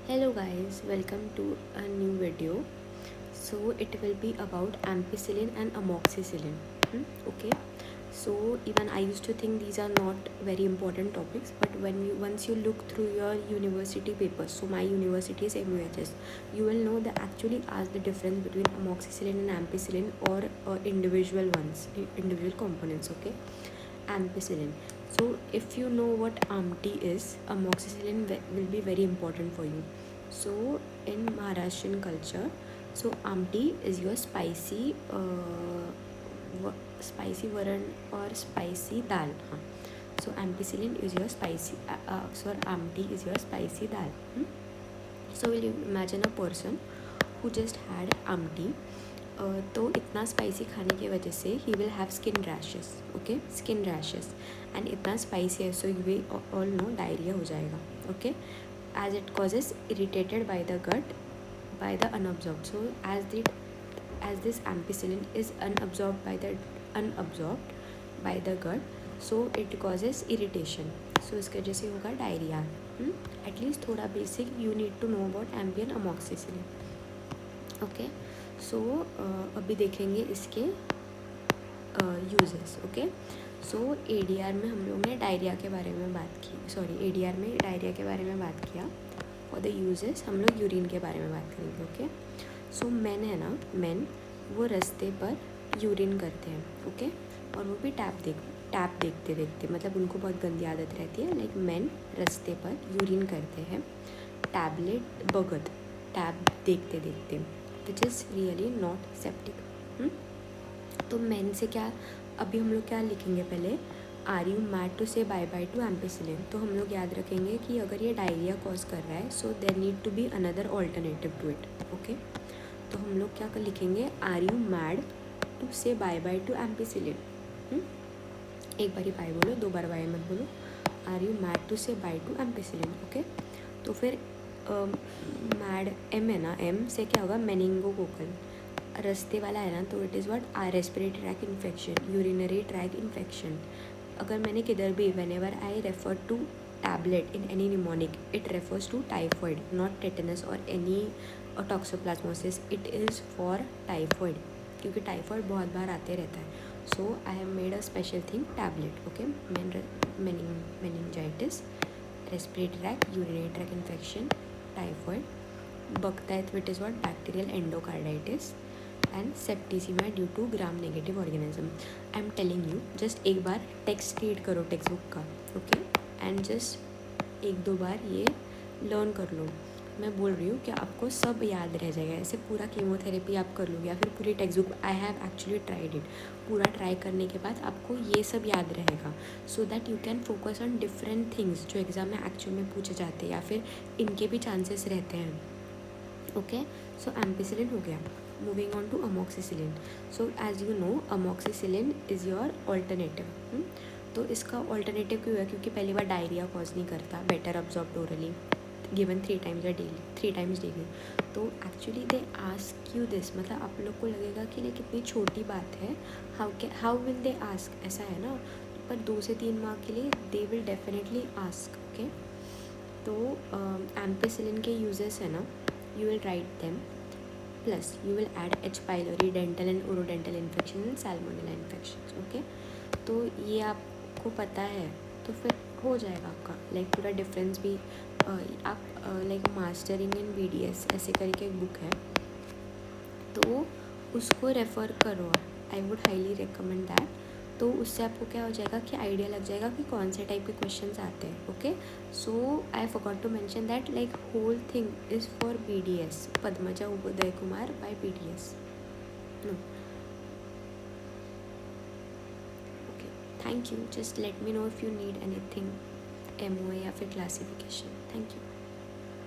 Hello guys, welcome to a new video. So it will be about ampicillin and amoxicillin. Okay. So even I used to think these are not very important topics, but once you look through your university papers, so my university is MUHS, you will know they actually ask the difference between amoxicillin and ampicillin or individual components. Okay. Ampicillin. So if you know what AMT is, amoxicillin will be very important for you. So in Maharashtrian culture, so AMT is your spicy varan or spicy dal. So ampicillin is your AMT is your spicy dal. So will you imagine a person who just had AMT, तो इतना spicy खाने की वजह से ही will have skin rashes. Okay, skin rashes. And इतना spicy है so you we all know diarrhoea हो जाएगा. Okay, as it causes irritated by the gut by the unabsorbed. So as this ampicillin is unabsorbed by the gut, so it causes irritation. So इसके वजह से होगा diarrhoea. At least थोड़ा basic you need to know about ampicillin amoxicillin. Okay, so अभी देखेंगे इसके uses. Okay, सो ADR में हम लोग ने डायरिया के बारे में बात की. ADR में डायरिया के बारे में बात किया. और द यूजेस हम लोग यूरिन के बारे में बात करेंगे. ओके, सो मेन है ना, मेन वो रास्ते पर यूरिन करते हैं. ओके, और वो भी टैप देखते देखते, मतलब उनको बहुत गंदी आदत रहती है. लाइक मेन रास्ते पर यूरिन करते हैं टैब देखते देखते, which is really not septic. तो मेन से क्या, अभी हम लोग क्या लिखेंगे पहले, are you mad to say bye bye to ampicillin. तो हम लोग याद रखेंगे कि अगर ये डायरिया कॉज कर रहा है so there need to be another alternative to it. Okay, तो हम लोग क्या कर लिखेंगे, are you mad to say bye bye to ampicillin. एक बार ही बाय बोलो, दो बार बाय मत बोलो. Are you mad to say bye to ampicillin. Okay, तो फिर मैड एम है ना, एम से क्या होगा, मेनिंगोकोकल रस्ते वाला है ना, तो it is what, respiratory tract infection, urinary tract infection. अगर मैंने किधर भी whenever I refer to tablet in any pneumonic, it refers to typhoid, not tetanus और any toxoplasmosis. It is for typhoid, क्योंकि टाइफॉइड बहुत बार आते रहता है. So I have made a special thing tablet. Okay, meningitis, respiratory tract, urinary tract infection, typhoid, बकताइत it is what, bacterial endocarditis and सेप्टिसिमा due to gram negative organism. I am telling you, just एक बार text read करो textbook का. Okay, and just एक दो बार ये learn कर लो. मैं बोल रही हूँ कि आपको सब याद रह जाएगा. ऐसे पूरा कीमोथेरेपी आप कर लोगे या फिर पूरी text book, I have actually tried it. पूरा ट्राई करने के बाद आपको ये सब याद रहेगा, so that you can focus on different things जो एग्ज़ाम में एक्चुअल में पूछे जाते हैं या फिर इनके भी चांसेस रहते हैं. ओके, सो एम्पिसिलिन हो गया. Moving on to amoxicillin. So as you know, amoxicillin is your alternative. तो इसका ऑल्टरनेटिव क्यों है, क्योंकि पहली बार डायरिया कॉज नहीं करता, better absorbed orally, given 3 times daily. तो actually they ask you this, मतलब आप लोग को लगेगा कि नहीं कितनी छोटी बात है, हाउ विल दे आस्क, ऐसा है ना, पर 2 से 3 मार्क के लिए they will definitely ask. Okay, तो एम्पिसिलिन के यूजेस है ना, you will write them, plus you will add H. pylori, dental and orodental infection and salmonella infections. Okay, तो ये आपको पता है तो फिर हो जाएगा आपका. लाइक पूरा डिफरेंस भी आप लाइक मास्टरिंग इन BDS ऐसे करके एक बुक है, तो उसको रेफ़र करो. I would highly recommend that. तो उससे आपको क्या हो जाएगा कि आइडिया लग जाएगा कि कौन से टाइप के क्वेश्चंस आते हैं. Okay, so I forgot to mention that like whole thing is for BDS, Padmaja Uday Kumar by BDS. No, okay, thank you. Just let me know if you need anything MOA या फिर क्लासिफिकेशन. Thank you.